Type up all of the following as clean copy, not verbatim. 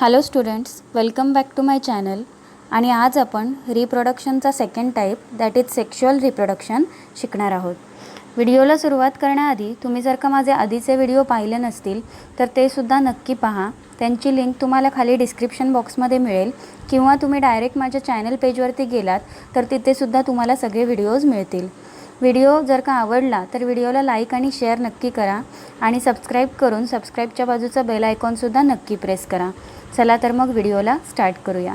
Hello students, welcome back to my channel. आणि आज आपण रिप्रोडक्शनचा second type that is sexual reproduction शिकणार आहोत. व्हिडिओला सुरुवात करण्याआधी तुम्ही जर का माझे आधीचे व्हिडिओ पाहिले नसतील तर ते सुद्धा नक्की पहा. त्यांची लिंक तुम्हाला खाली डिस्क्रिप्शन बॉक्समध्ये मिळेल किंवा तुम्ही डायरेक्ट माझ्या चॅनल पेजवरती गेलात तर तिथेसुद्धा तुम्हाला सगळे व्हिडिओज मिळतील. व्हिडिओ जर का आवडला तर व्हिडिओला लाईक आणि शेअर नक्की करा आणि सबस्क्राईब करून सबस्क्राईबच्या बाजूचा बेल आयकॉनसुद्धा नक्की प्रेस करा. चला तर मग व्हिडिओला स्टार्ट करूया.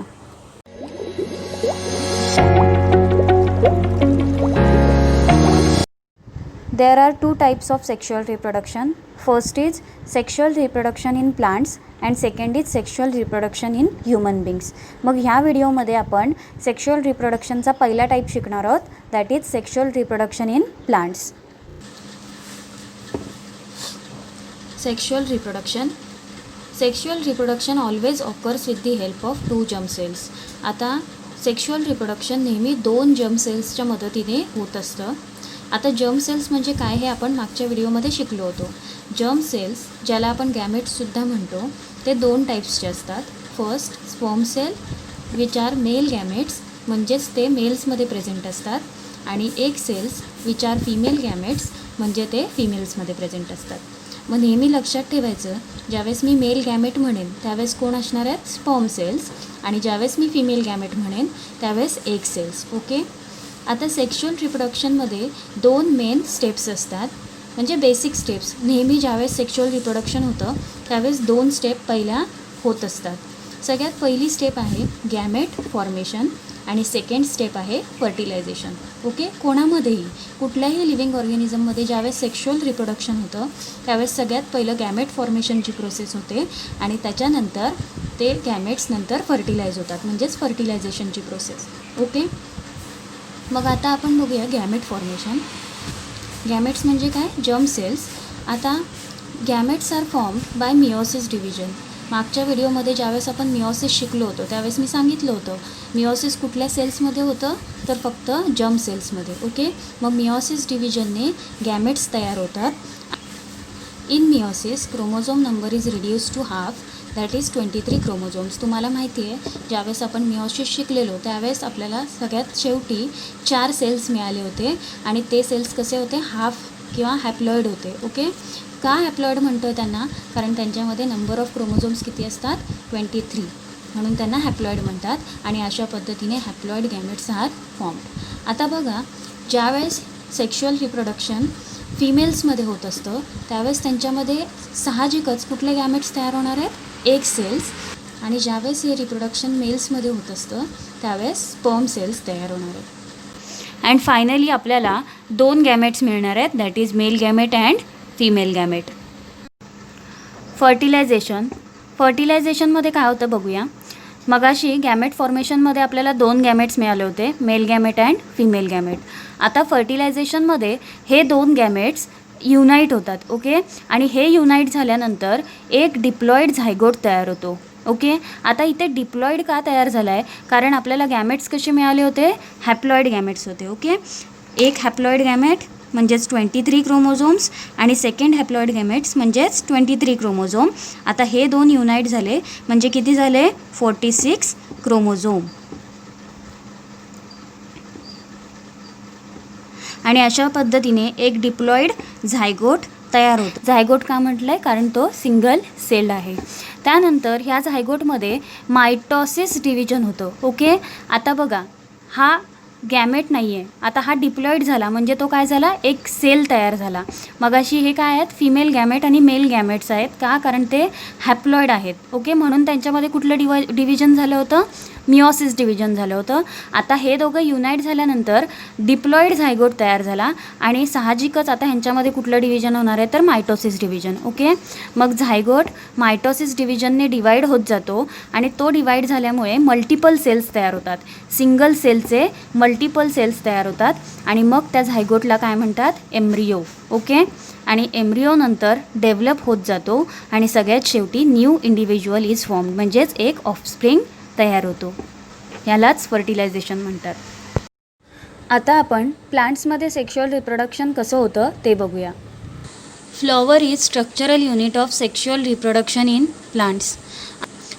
There are two types of sexual reproduction. First is sexual reproduction in plants and second is sexual reproduction in human beings. मग ह्या व्हिडिओमध्ये आपण सेक्शुअल रिप्रोडक्शनचा पहिला टाईप शिकणार आहोत that is sexual reproduction in plants. Sexual reproduction always occurs with the help of two germ cells. आता sexual reproduction नेहमी दोन जर्म सेल्सच्या मदतीने होत असतं. आता जर्म सेल्स म्हणजे काय हे आपण मागच्या व्हिडिओमध्ये शिकलो होतो. जर्म सेल्स ज्याला आपण गॅमेट्ससुद्धा म्हणतो ते दोन टाईप्सचे असतात. First sperm cell which are male gametes म्हणजेच ते मेल्समध्ये प्रेझेंट असतात आणि egg cells which are female gametes म्हणजे ते फिमेल्समध्ये प्रेझेंट असतात. मग नेहमी लक्षात ठेवायचं, ज्यावेळेस मी मेल गॅमेट म्हणेन त्यावेळेस कोण असणार आहेत स्पर्म सेल्स आणि ज्यावेळेस मी फिमेल गॅमेट म्हणेन त्यावेळेस एग सेल्स. ओके. आता सेक्शुअल रिप्रोडक्शनमध्ये दोन मेन स्टेप्स असतात म्हणजे बेसिक स्टेप्स. नेहमी ज्यावेळेस सेक्शुअल रिप्रोडक्शन होतं त्यावेळेस दोन स्टेप पहिल्या होत असतात. सगळ्यात पहिली स्टेप आहे गॅमेट फॉर्मेशन आणि सेकंड स्टेप आहे फर्टिलायझेशन. ओके. कोणामध्येही कुठल्याही लिव्हिंग ऑर्गॅनिझममध्ये ज्यावेळेस सेक्शुअल रिप्रोडक्शन होतं त्यावेळेस सगळ्यात पहिलं गॅमेट फॉर्मेशनची प्रोसेस होते आणि त्याच्यानंतर ते गॅमेट्स नंतर फर्टिलाइज होतात म्हणजेच फर्टिलायझेशनची प्रोसेस. ओके. मग आता आपण बघूया गॅमेट फॉर्मेशन. गॅमेट्स म्हणजे काय? Germ cells. आता gametes are formed by meiosis division. मागच्या व्हिडिओमध्ये ज्यावेळेस आपण मिओसिस शिकलो होतो त्यावेळेस मी सांगितलं होतं मिओसिस कुठल्या सेल्समध्ये होतं तर फक्त जर्म सेल्समध्ये. ओके. मग मिओसिस डिव्हिजनने गॅमेट्स तयार होतात. In meiosis chromosome number is reduce to half that is 23 chromosomes. तुम्हाला माहिती आहे ज्यावेळेस आपण मिओसिस शिकलेलो त्यावेळेस आपल्याला सगळ्यात शेवटी 4 सेल्स मिळाले होते आणि ते सेल्स कसे होते? हाफ किंवा हॅप्लॉइड होते. ओके. का हॅप्लॉइड म्हणतो आहे त्यांना? कारण त्यांच्यामध्ये नंबर ऑफ क्रोमोझोम्स किती असतात? 23, म्हणून त्यांना हॅप्लॉइड म्हणतात आणि अशा पद्धतीने हॅप्लॉइड गॅमेट्स आर फॉर्म्ड. आता बघा, ज्यावेळेस सेक्शुअल रिप्रोडक्शन फिमेल्समध्ये होत असतं त्यावेळेस त्यांच्यामध्ये साहजिकच कुठले गॅमेट्स तयार होणार आहेत? Egg cells. आणि ज्यावेळेस हे रिप्रोडक्शन मेल्समध्ये होत असतं त्यावेळेस स्पर्म सेल्स तयार होणार आहेत. अँड फायनली आपल्याला दोन गॅमेट्स मिळणार आहेत that is male gamete and female gamete. फर्टिलायझेशनमध्ये काय होतं बघूया. मगाशी गॅमेट फॉर्मेशनमध्ये आपल्याला दोन गॅमेट्स मिळाले होते, mail gamete and female gamete. आता फर्टिलायझेशनमध्ये हे दोन गॅमेट्स युनाईट होतात. ओके. आणि हे युनाईट झाल्यानंतर एक डिप्लॉइड झायगोट तयार होतो. ओके. आता इथे डिप्लॉइड का तयार झाला आहे? कारण आपल्याला गॅमेट्स कसे मिळाले होते? हॅप्लॉइड गॅमेट्स होते. ओके. एक हॅप्लॉइड गॅमेट म्हणजेच 23 क्रोमोझोम्स आणि सेकंड हॅप्लॉइड गॅमेट्स म्हणजेच 23 क्रोमोझोम. आता हे दोन युनाईट झाले म्हणजे किती झाले? 46 क्रोमोझोम. आणि अशा पद्धतीने एक डिप्लॉइड झायगोट तयार होतो. झायगोट का म्हटलं आहे? कारण तो सिंगल सेल्ड आहे. त्यानंतर ह्या झायगोटमध्ये मायटॉसिस डिव्हिजन होतं. ओके. आता बघा, हा गॅमेट नाही आहे, आता हा डिप्लॉइड झाला म्हणजे तो काय झाला? एक सेल तयार झाला. मगाशी हे काय आहेत? फिमेल गॅमेट आणि मेल गॅमेट्स आहेत. का? कारण ते हॅप्लॉइड आहेत. ओके. म्हणून त्यांच्यामध्ये कुठलं डिव्हिजन झालं होतं? मिओसिस डिव्हिजन झालं होतं. आता हे दोघं युनाईट झाल्यानंतर डिप्लॉइड झायगोट तयार झाला आणि साहजिकच आता ह्यांच्यामध्ये कुठलं डिव्हिजन होणार आहे तर मायटोसिस डिव्हिजन. ओके. मग झायगोट मायटोसिस डिव्हिजनने डिवाईड होत जातो आणि तो डिवाईड झाल्यामुळे मल्टिपल सेल्स तयार होतात. सिंगल सेलचे मल्टिपल सेल्स तयार होतात आणि मग त्या झायगोटला काय म्हणतात? एम्ब्रियो. ओके. आणि एम्ब्रियो नंतर डेव्हलप होत जातो आणि सगळ्यात शेवटी न्यू इंडिव्हिज्युअल इज फॉर्म्ड म्हणजेच एक ऑफस्प्रिंग तयार होतो. यालाच फर्टिलायझेशन म्हणतात. आता आपण प्लांट्समध्ये सेक्शुअल रिप्रोडक्शन कसं होतं ते बघूया. Flower is structural unit of sexual reproduction in plants.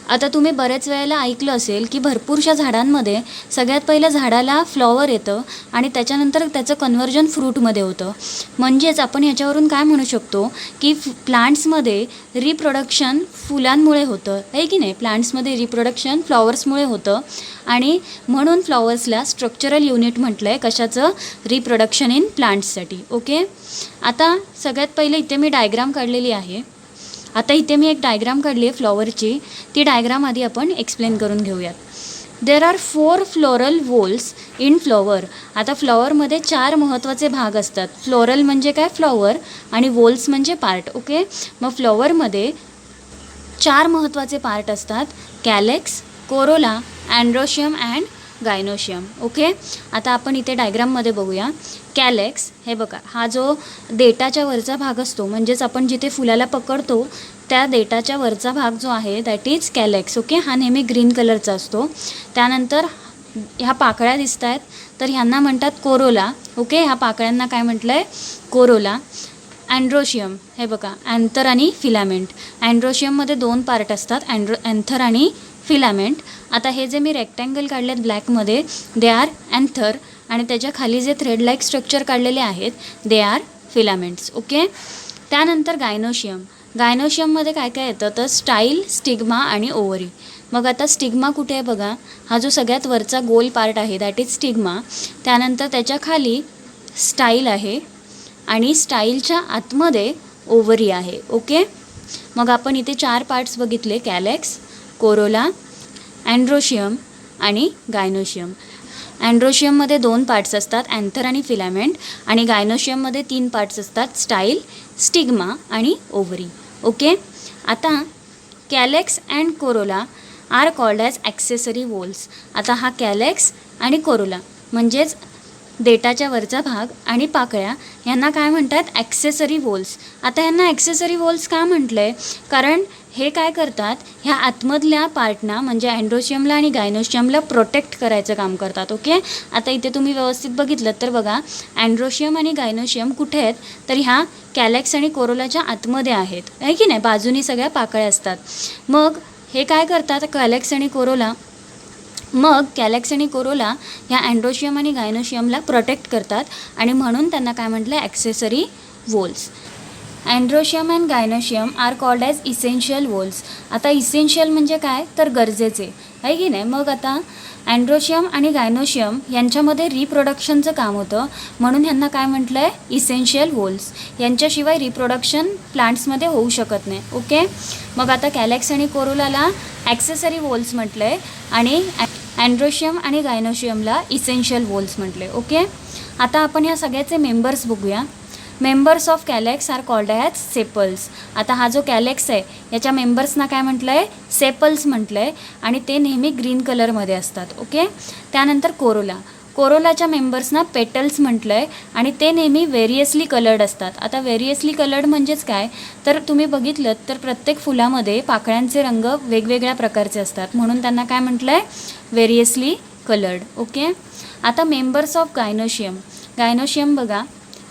आता तुम्ही बऱ्याच वेळेला ऐकलं असेल की भरपूरशा झाडांमध्ये सगळ्यात पहिलं झाडाला फ्लॉवर येतं आणि त्याच्यानंतर त्याचं कन्व्हर्जन फ्रूटमध्ये होतं. म्हणजेच आपण याच्यावरून काय म्हणू शकतो की प्लांट्समध्ये रिप्रोडक्शन फुलांमुळे होतं, आहे की नाही. प्लांट्समध्ये रिप्रोडक्शन फ्लॉवर्समुळे होतं आणि म्हणून फ्लॉवर्सला स्ट्रक्चरल युनिट म्हटलं आहे कशाचं, रिप्रोडक्शन इन प्लांट्ससाठी. ओके. आता सगळ्यात पहिलं इथे मी डायग्राम काढलेली आहे. आता इथे मी एक डायग्राम काढली आहे फ्लॉवरची. ती डायग्राम आधी आपण एक्सप्लेन करून घेऊयात. There are 4 floral whorls in flower. आता फ्लॉवरमध्ये 4 महत्त्वाचे भाग असतात. फ्लोरल म्हणजे काय, फ्लॉवर, आणि वोल्स म्हणजे पार्ट. ओके. मग फ्लॉवरमध्ये 4 महत्त्वाचे पार्ट असतात, calyx, corolla, androecium and gynoecium. Okay. आता आपण इथे डायग्राममध्ये बघूया. कॅलेक्स, हे बघा, हा जो देठाच्या वरचा भाग असतो, म्हणजेच आपण जिथे फुलाला पकडतो त्या देठाच्या वरचा भाग जो आहे दॅट इज कॅलेक्स. ओके. हा नेहमी ग्रीन कलरचा असतो. त्यानंतर ह्या पाकळ्या दिसत आहेत तर ह्यांना म्हणतात कोरोला. ओके. ह्या पाकळ्यांना काय म्हटलं आहे, कोरोला. अँड्रोशियम, हे बघा, अँथर आणि फिलामेंट. अँड्रोशियममध्ये 2 पार्ट असतात, अँथर आणि फिलामेंट. आता हे जे मी रेक्टँगल काढलेत ब्लॅकमध्ये दे आर अँथर आणि त्याच्या खाली जे थ्रेड लाईक स्ट्रक्चर काढलेले आहेत दे आर फिलामेंट्स. ओके. त्यानंतर गायनोशियम. गायनोशियममध्ये काय काय येतं तर स्टाईल, स्टिग्मा आणि ओव्हरी. मग आता स्टिग्मा कुठे आहे बघा, हा जो सगळ्यात वरचा गोल पार्ट आहे दॅट इज स्टिग्मा. त्यानंतर त्याच्या खाली स्टाईल आहे आणि स्टाईलच्या आतमध्ये ओव्हरी आहे. ओके. मग आपण इथे 4 पार्ट्स बघितले, कॅलेक्स, कोरोला, अँड्रोशियम आणि गायनोशियम. अँड्रोशियममध्ये 2 पार्ट्स असतात, अँथर आणि फिलामेंट, आणि गायनोशियममध्ये 3 पार्ट्स असतात, स्टाईल, स्टिग्मा आणि ओव्हरी. ओके. आता calyx and corolla are called as accessory whorls. आता हा कॅलेक्स आणि कोरोला म्हणजेच देठाच्या वरचा भाग आणि पाकळ्या यांना काय म्हणतात, ॲक्सेसरी वोल्स. आता यांना ॲक्सेसरी वोल्स का म्हटलं आहे, कारण हे काय करतात, ह्या आतमधल्या पार्टना म्हणजे अँड्रोशियमला आणि गायनोशियमला प्रोटेक्ट करायचं काम करतात. ओके. आता इथे तुम्ही व्यवस्थित बघितलं तर बघा, अँड्रोशियम आणि गायनोशियम कुठे आहेत तर ह्या कॅलेक्स आणि कोरोलाच्या आतमध्ये आहेत, आहे की नाही, बाजूनी सगळ्या पाकळ्या असतात. मग हे काय करतात, कॅलेक्स आणि कोरोला ह्या अँड्रोशियम आणि गायनोशियमला प्रोटेक्ट करतात आणि म्हणून त्यांना काय म्हटलं, accessory whorls. Androecium and gynoecium are called as essential whorls. आता इसेन्शियल म्हणजे काय तर गरजेचे, आहे की नाही. मग आता अँड्रोशियम आणि गायनोशियम यांच्यामध्ये रिप्रोडक्शनचं काम होतं म्हणून ह्यांना काय म्हटलं आहे, इसेन्शियल वोल्स. यांच्याशिवाय रिप्रोडक्शन प्लांट्समध्ये होऊ शकत नाही. ओके. मग आता कॅलेक्स आणि कोरोलाला ॲक्सेसरी वोल्स म्हटलं आहे आणि अँड्रोशियम आणि गायनोशियमला इसेन्शियल वोल्स म्हटले. ओके. आता आपण या सगळ्याचे मेंबर्स बघूया. Members of calyx are called as sepals. आता हा जो कॅलेक्स आहे याच्या मेंबर्सना काय म्हटलं आहे, सेपल्स म्हटलं आहे आणि ते नेहमी ग्रीन कलरमध्ये असतात. ओके. त्यानंतर कोरोलाच्या मेंबर्सना पेटल्स म्हटलं आहे आणि ते नेहमी व्हेरियसली कलर्ड असतात. आता व्हेरियसली कलर्ड म्हणजेच काय तर तुम्ही बघितलं तर प्रत्येक फुलामध्ये पाकळ्यांचे रंग वेगवेगळ्या प्रकारचे असतात म्हणून त्यांना काय म्हटलं आहे, व्हेरियसली कलर्ड. ओके. आता मेंबर्स ऑफ गायनोशियम बघा,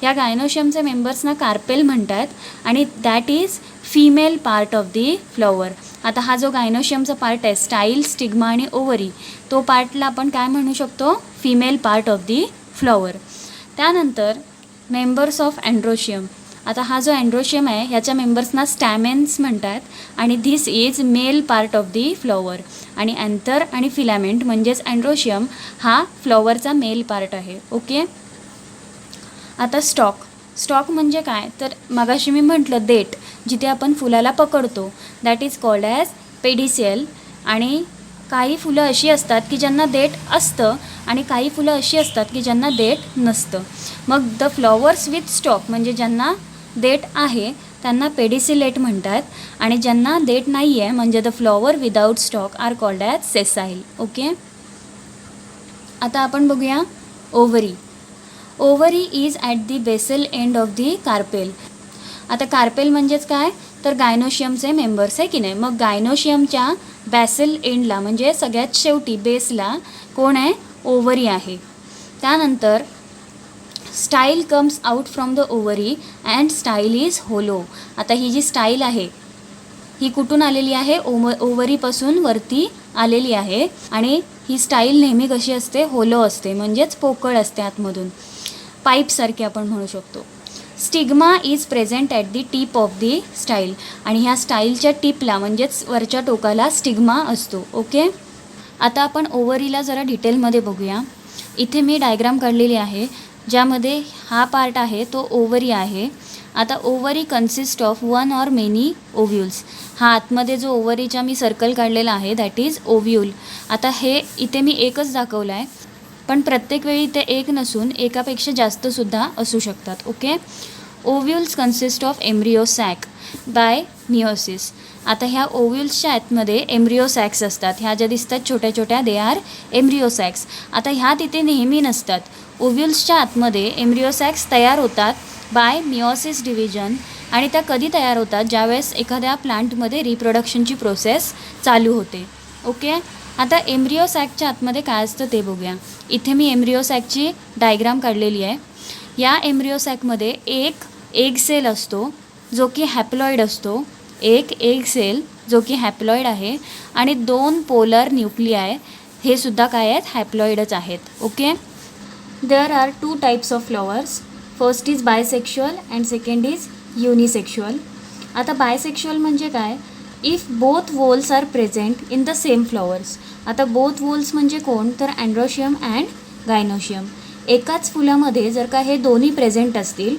या गायनोशियमचे मेंबर्सना कार्पेल म्हणतात आणि that is female part of the flower. आता हा जो गायनोशियमचा पार्ट आहे स्टाईल, स्टिग्मा आणि ओव्हरी, तो पार्टला आपण काय म्हणू शकतो, female part of the flower. त्यानंतर मेंबर्स ऑफ अँड्रोशियम. आता हा जो अँड्रोशियम आहे ह्याच्या मेंबर्सना स्टॅमेन्स म्हणतात आणि this is male part of the flower. आणि अँथर आणि फिलामेंट म्हणजेच अँड्रोशियम हा फ्लॉवरचा मेल पार्ट आहे. ओके. आता स्टॉक म्हणजे काय तर मगाशी मी म्हटलं देठ, जिथे आपण फुलाला पकडतो that is called as pedicel. आणि काही फुलं अशी असतात की ज्यांना देठ असतं आणि काही फुलं अशी असतात की ज्यांना देठ नसतं. मग द फ्लॉवर्स विथ स्टॉक म्हणजे ज्यांना देठ आहे त्यांना पेडिसिलेट म्हणतात आणि ज्यांना देठ नाही आहे म्हणजे the flower without stalk are called as sessile. Okay. आता आपण बघूया ovary. Ovary is at the basal end of the carpel. आता कार्पेल म्हणजेच काय तर गायनोशियमचे मेंबर्स आहे की नाही. मग गायनोशियमच्या बॅसल एंडला म्हणजे सगळ्यात शेवटी बेसला कोण आहे, ओव्हरी आहे. त्यानंतर style comes out from the ovary and style is hollow. आता ही जी स्टाईल आहे ही कुठून आलेली आहे? ओव्हरीपासून वरती आलेली आहे आणि ही स्टाईल नेहमी कशी असते? होलो असते, म्हणजेच पोकळ असते आतमधून, पाईपसारखी आपण म्हणू शकतो. Stigma is present at the tip of the style, आणि ह्या स्टाईलच्या टिपला म्हणजेच वरच्या टोकाला स्टिग्मा असतो. ओके, आता आपण ओव्हरीला जरा डिटेलमध्ये बघूया. इथे मी डायग्राम काढलेली आहे ज्यामध्ये हा पार्ट आहे तो ओव्हरी आहे. आता ovary consist of one or many ovules. हा आतमध्ये जो ओव्हरीचा मी सर्कल काढलेला आहे दॅट इज ओव्ह्यूल. आता हे इथे मी एकच दाखवलं आहे, पण प्रत्येक वेळी ते एक नसून एकापेक्षा जास्तसुद्धा असू शकतात. Okay, ovules consist of embryo sac by meiosis. आता ह्या ओव्ह्यूल्सच्या आतमध्ये एम्ब्रियो सॅक्स असतात. ह्या ज्या दिसतात छोट्या छोट्या दे आर एम्ब्रियो सॅक्स. आता ह्या तिथे नेहमी नसतात. ओव्ह्यूल्सच्या आतमध्ये एम्ब्रियो सॅक्स तयार होतात बाय मिओसिस डिव्हिजन, आणि त्या कधी तयार होतात? ज्यावेळेस एखाद्या प्लांटमध्ये रिप्रोडक्शनची प्रोसेस चालू होते. ओके, आता एम्ब्रियो सॅकच्या आतमध्ये काय असतं ते बघूया. इथे मी एम्ब्रियो सॅकची डायग्राम काढलेली आहे. या एम्ब्रियो सॅकमध्ये एक एग सेल असतो जो की हॅप्लॉईड असतो, एक एग सेल जो की हॅप्लॉईड आहे, आणि 2 पोलर न्यूक्लिआय हे सुद्धा काय आहेत? हॅप्लॉईडच आहेत. Okay, there are 2 types of flowers. First is bisexual and second is unisexual. आता बायसेक्शुअल म्हणजे काय? If both whorls are present in the same flowers. आता बोथ वोल्स म्हणजे कोण? तर अँड्रोशियम अँड गायनोशियम. एकाच फुलामध्ये जर का हे दोन्ही प्रेझेंट असतील,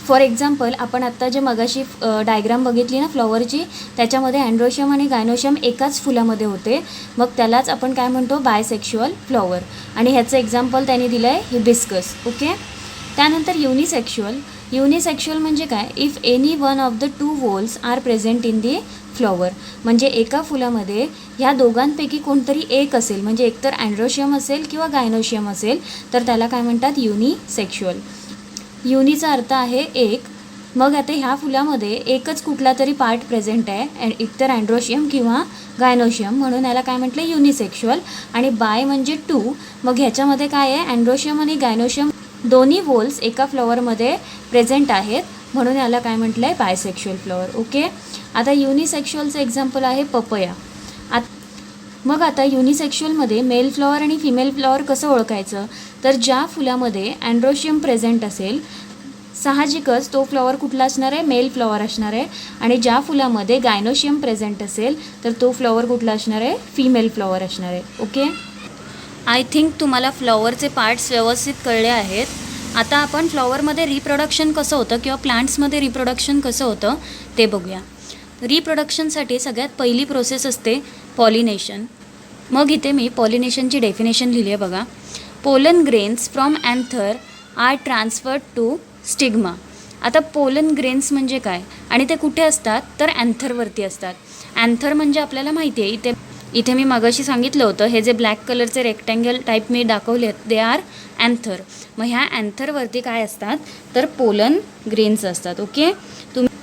फॉर एक्झाम्पल आपण आत्ता जे मगाशी डायग्राम बघितली ना फ्लॉवरची, त्याच्यामध्ये अँड्रोशियम आणि गायनोशियम एकाच फुलामध्ये होते, मग त्यालाच आपण काय म्हणतो? Bisexual flower. आणि ह्याचं एक्झाम्पल त्यांनी दिलं आहे हिबिस्कस. ओके, त्यानंतर युनिसेक्शुअल. युनिसेक्शुअल म्हणजे काय? If any one of the 2 whorls are present in the flower. म्हणजे एका फुलामध्ये ह्या दोघांपैकी कोणतरी एक असेल, म्हणजे एकतर अँड्रोशियम असेल किंवा गायनोशियम असेल, तर त्याला काय म्हणतात? युनिसेक्शुअल. युनीचा अर्थ आहे एक. मग आता ह्या फुलामध्ये एकच कुठला तरी पार्ट प्रेझेंट आहे, एकतर अँड्रोशियम किंवा गायनोशियम, म्हणून याला काय म्हटलं? युनिसेक्शुअल. आणि बाय म्हणजे 2. मग ह्याच्यामध्ये काय आहे? अँड्रोशियम आणि गायनोशियम दोन्ही वोल्स एका फ्लॉवरमध्ये प्रेझेंट आहेत, म्हणून याला काय म्हटलं आहे? Bisexual flower. ओके, आता युनिसेक्शुअलचं एक्झाम्पल आहे पपया. मग आता युनिसेक्शुअलमध्ये मेल फ्लॉवर आणि फिमेल फ्लॉवर कसं ओळखायचं? तर ज्या फुलामध्ये अँड्रोशियम प्रेझेंट असेल, साहजिकच तो फ्लॉवर कुठला असणार आहे? मेल फ्लॉवर असणार आहे. आणि ज्या फुलामध्ये गायनोशियम प्रेझेंट असेल तर तो फ्लॉवर कुठला असणार आहे? फिमेल फ्लॉवर असणार आहे. ओके, आय थिंक तुम्हाला फ्लॉवरचे पार्ट्स व्यवस्थित कळले आहेत. आता आपण फ्लॉवरमध्ये रिप्रोडक्शन कसं होतं किंवा प्लांट्समध्ये रिप्रोडक्शन कसं होतं ते बघूया. रिप्रोडक्शनसाठी सगळ्यात पहिली प्रोसेस असते पॉलिनेशन. मग इथे मी पॉलिनेशनची डेफिनेशन लिहिली आहे बघा. Pollen grains from anther are transferred to stigma. आता पोलन ग्रेन्स म्हणजे काय आणि ते कुठे असतात? तर अँथरवरती असतात. अँथर म्हणजे आपल्याला माहिती आहे, इथे मी मगाशी सांगितलं होतं, हे जे ब्लॅक कलरचे रेक्टँगल टाईप मी दाखवले दे आर अँथर. मग ह्या अँथरवरती काय असतात? तर पोलन ग्रेन्स असतात. ओके,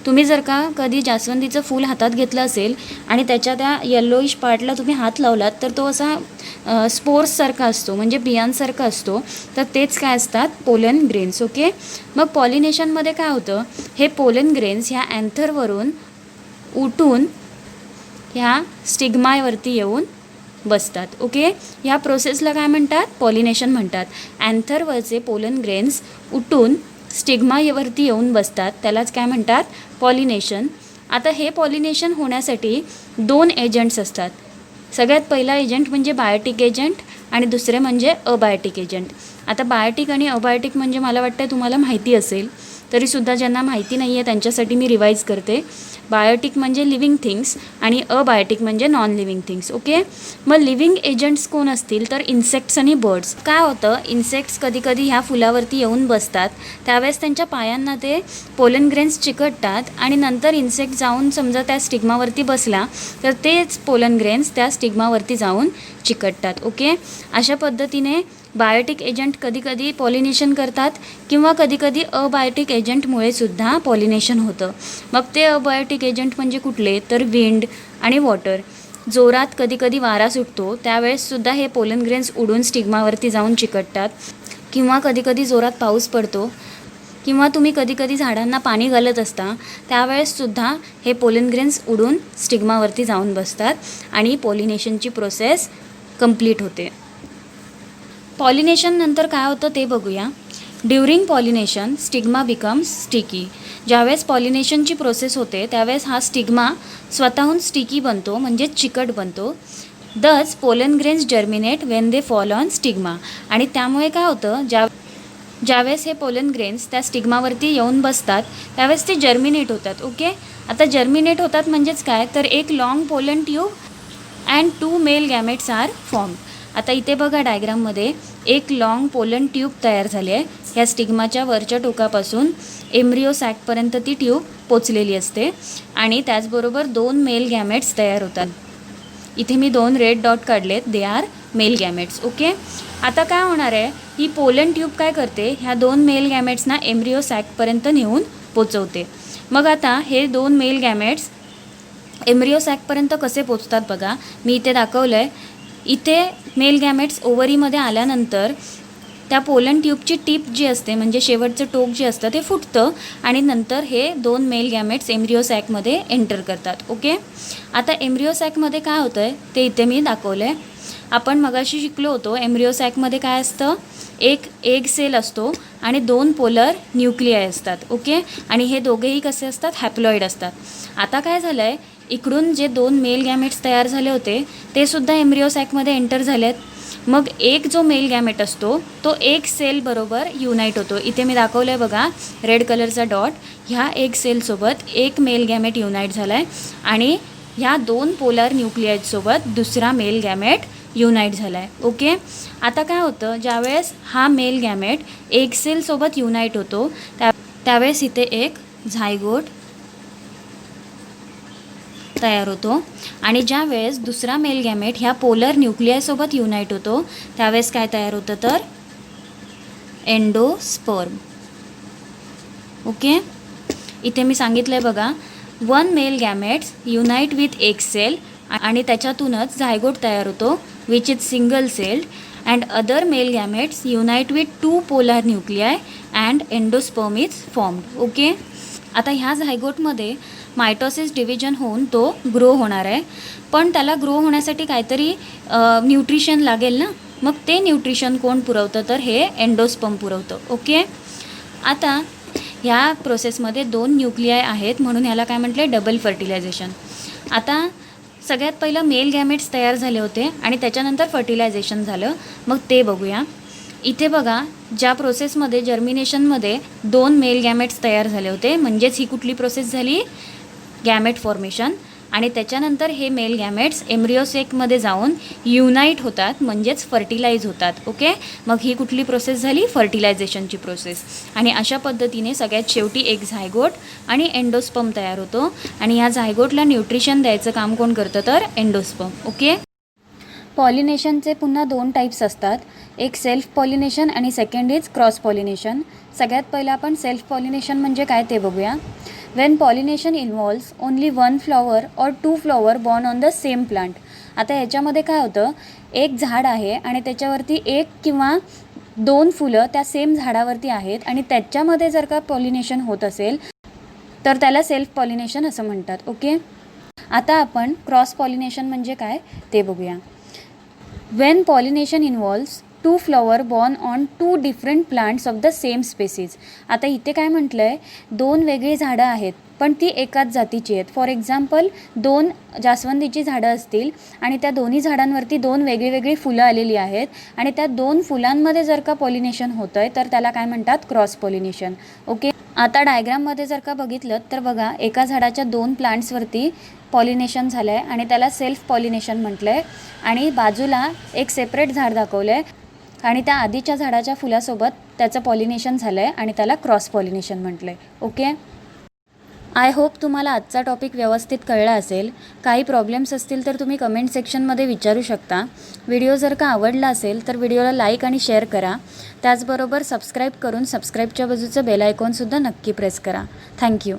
तुम्ही जर का कधी जास्वंदीचं फूल हातात घेतलं असेल आणि त्याच्या त्या येल्लोइश पार्टला तुम्ही हात लावलात तर तो असा स्पोर्ससारखा असतो, म्हणजे बियांसारखा असतो, तर तेच काय असतात? Pollen grains. ओके, मग पॉलिनेशनमध्ये काय होतं? हे पोलन ग्रेन्स ह्या अँथरवरून उठून ह्या स्टिग्मावरती येऊन बसतात. ओके, ह्या प्रोसेसला काय म्हणतात? पॉलिनेशन म्हणतात. अँथरवरचे पोलन ग्रेन्स उठून स्टिग्मावरती येऊन बसतात, त्यालाच काय म्हणतात? पॉलिनेशन. आता हे पॉलिनेशन होण्यासाठी 2 एजंट्स असतात. सगळ्यात पहिला एजंट म्हणजे बायोटिक एजंट आणि दुसरे म्हणजे अबायोटिक एजंट. आता बायोटिक आणि अबायोटिक म्हणजे मला वाटतं तुम्हाला माहिती असेल, तरीसुद्धा ज्यांना माहिती नाही आहे त्यांच्यासाठी मी रिवाईज करते. बायोटिक म्हणजे लिव्हिंग थिंग्स आणि अबायोटिक म्हणजे नॉन लिव्हिंग थिंग्स. ओके, मग लिव्हिंग एजंट्स कोण असतील? तर इन्सेक्ट्स आणि बर्ड्स. काय होतं? इन्सेक्ट्स कधी कधी ह्या फुलावरती येऊन बसतात, त्यावेळेस त्यांच्या पायांना ते पोलन ग्रेन्स चिकटतात आणि नंतर इन्सेक्ट जाऊन समजा त्या स्टिग्मावरती बसला तर तेच पोलन ग्रेन्स त्या स्टिग्मावरती जाऊन चिकटतात. ओके, अशा पद्धतीने बायोटिक एजंट कधीकधी पॉलिनेशन करतात किंवा कधीकधी अबायोटिक एजंटमुळे सुद्धा पॉलिनेशन होतं. मग ते अबायोटिक एजंट म्हणजे कुठले? तर विंड आणि वॉटर. जोरात कधीकधी वारा सुटतो त्यावेळेससुद्धा हे पोलन ग्रेन्स उडून स्टिग्मावरती जाऊन चिकटतात, किंवा कधीकधी जोरात पाऊस पडतो किंवा तुम्ही कधी कधी झाडांना पाणी घालत असता त्यावेळेससुद्धा हे पोलन ग्रेन्स उडून स्टिग्मावरती जाऊन बसतात आणि पॉलिनेशनची प्रोसेस कंप्लीट होते. पॉलिनेशन नंतर काय होतं ते बघूया. During pollination stigma becomes sticky. ज्यावेळेस पॉलिनेशनची प्रोसेस होते त्यावेळेस हा स्टिग्मा स्वतःहून स्टिकी बनतो, म्हणजे चिकट बनतो. दस pollen grains germinate when they fall on stigma. आणि त्यामुळे काय होतं, ज्यावेळेस हे पोलन ग्रेन्स त्या स्टिग्मावरती येऊन बसतात त्यावेळेस ते जर्मिनेट होतात. ओके, आता जर्मिनेट होतात म्हणजेच काय, तर एक long pollen tube and 2 male gametes are form. आता इथे बघा डायग्राममध्ये एक लॉंग पोलन ट्यूब तयार झाली आहे. ह्या स्टिग्माच्या वरच्या टोकापासून एम्ब्रिओ सॅकपर्यंत ती ट्यूब पोचलेली असते आणि त्याचबरोबर 2 मेल गॅमेट्स तयार होतात. इथे मी 2 रेड डॉट काढलेत, they are male gametes. Okay, आता काय होणार आहे, ही पोलन ट्यूब काय करते, ह्या 2 मेल गॅमेट्सना एम्ब्रिओ सॅकपर्यंत नेऊन पोचवते. मग आता हे 2 मेल गॅमेट्स एम्ब्रिओ सॅकपर्यंत कसे पोचतात बघा, मी इथे दाखवलं आहे. इथे मेल गॅमेट्स ओव्हरीमध्ये आल्यानंतर त्या पोलन ट्यूबची टिप जी असते, म्हणजे शेवटचं टोक जे असतं ते फुटतं आणि नंतर हे 2 मेल गॅमेट्स एम्ब्रिओ सॅकमध्ये एंटर करतात. ओके, आता एम्ब्रिओ सॅकमध्ये काय होतं आहे ते इथे मी दाखवलं आहे. आपण मगाशी शिकलो होतो एम्ब्रिओ सॅकमध्ये काय असतं, एक एग सेल असतो आणि 2 पोलर न्यूक्लियाय असतात. ओके, आणि हे दोघेही कसे असतात, हॅप्लॉईड असतात. आता काय झालं आहे, इकडून जे 2 मेल गॅमेट्स तयार झाले होते ते सुद्धा एम्ब्रिओ सॅकमध्ये एंटर झालेत. मग एक जो मेल गॅमेट असतो तो एक सेलबरोबर युनाईट होतो. इथे मी दाखवलं आहे बघा रेड कलरचा डॉट, ह्या एक सेलसोबत एक मेल गॅमेट युनाईट झाला आहे आणि ह्या 2 पोलर न्यूक्लियाइडसोबत दुसरा मेल गॅमेट युनाईट झाला आहे. ओके, आता काय होतं, ज्यावेळेस हा मेल गॅमेट एक सेलसोबत युनाईट होतो त्यावेळेस इथे एक झायगोट तयार होतो आणि ज्यावेळेस दुसरा मेल गॅमेट ह्या पोलर न्यूक्लियासोबत युनाईट होतो त्यावेळेस काय तयार होतं, तर एंडोस्पर्म. ओके, इथे मी सांगितलं आहे बघा 1 मेल गॅमेट्स युनाईट विथ एक सेल आणि त्याच्यातूनच झायगोट तयार होतो which is single celled and other male gametes unite with 2 polar nuclei and endosperm is formed. Okay, आता ह्या झायगोटमध्ये मायटोसिस डिव्हिजन होऊन तो ग्रो होणार आहे, पण त्याला ग्रो होण्यासाठी काहीतरी न्यूट्रिशन लागेल ना, मग ते न्यूट्रिशन कोण पुरवतं, तर हे एंडोस्पर्म पुरवतं. ओके, आता ह्या प्रोसेसमध्ये 2 न्यूक्लियाय आहेत म्हणून ह्याला काय म्हटले, डबल फर्टिलायझेशन. आता सगळ्यात पहिलं मेल गॅमेट्स तयार झाले होते आणि त्याच्यानंतर फर्टिलायझेशन झालं. मग ते बघूया. इथे बघा ज्या प्रोसेसमध्ये जर्मिनेशनमध्ये 2 मेल गॅमेट्स तयार झाले होते, म्हणजेच ही कुठली प्रोसेस झाली, गॅमेट फॉर्मेशन. आणि त्याच्यानंतर हे मेल गॅमेट्स एम्ब्रिओ सॅकमध्ये जाऊन युनाईट होतात, म्हणजेच फर्टिलाइज होतात. ओके, मग ही कुठली प्रोसेस झाली, फर्टिलायझेशनची प्रोसेस. आणि अशा पद्धतीने सगळ्यात शेवटी एक झायगोट आणि एंडोस्पर्म तयार होतो आणि या झायगोटला न्यूट्रिशन द्यायचं काम कोण करतं, तर एंडोस्पर्म. ओके, पॉलिनेशनचे पुन्हा 2 टाईप्स असतात, एक सेल्फ पॉलिनेशन आणि सेकंड इज क्रॉस पॉलिनेशन. सगळ्यात पहिलं आपण सेल्फ पॉलिनेशन म्हणजे काय ते बघूया. Wien pollination involves only 1 flower और 2 flower born on the same plant. आता याच्यामध्ये काय होतं, एक झाड आहे आणि त्याच्यावरती 1 किंवा 2 फुलं त्या सेम झाडावरती आहेत आणि त्याच्यामध्ये जर का पॉलिनेशन होत असेल तर त्याला सेल्फ पॉलिनेशन असं म्हणतात. ओके, आता आपण क्रॉस पॉलिनेशन म्हणजे काय ते बघूया. When pollination involves 2 flower born on 2 different plants of the same species. आता इथे काय म्हटलं आहे, 2 वेगळी झाडं आहेत पण ती एकाच जातीची आहेत. फॉर एक्झाम्पल 2 जास्वंदीची झाडं असतील आणि त्या दोन्ही झाडांवरती 2 वेगळी फुलं आलेली आहेत आणि त्या 2 फुलांमध्ये जर का पॉलिनेशन होतं आहे तर त्याला काय म्हणतात, क्रॉस पॉलिनेशन. ओके, आता डायग्राममध्ये जर का बघितलं तर बघा एका झाडाच्या 2 प्लांट्सवरती पॉलिनेशन झालं आहे आणि त्याला सेल्फ पॉलिनेशन म्हटलं आहे आणि बाजूला एक सेपरेट झाड दाखवलं आहे आणि त्या आधीच्या झाडाच्या फुलासोबत त्याचं पॉलिनेशन झालं आहे आणि त्याला क्रॉस पॉलिनेशन म्हटलं आहे. ओके, आय होप तुम्हाला आजचा टॉपिक व्यवस्थित कळला असेल. काही प्रॉब्लेम्स असतील तर तुम्ही कमेंट सेक्शनमध्ये विचारू शकता. व्हिडिओ जर का आवडला असेल तर व्हिडिओला लाईक आणि शेअर करा. त्याचबरोबर सबस्क्राईब करून सबस्क्राईबच्या बाजूचं बेल आयकॉनसुद्धा नक्की प्रेस करा. थँक्यू.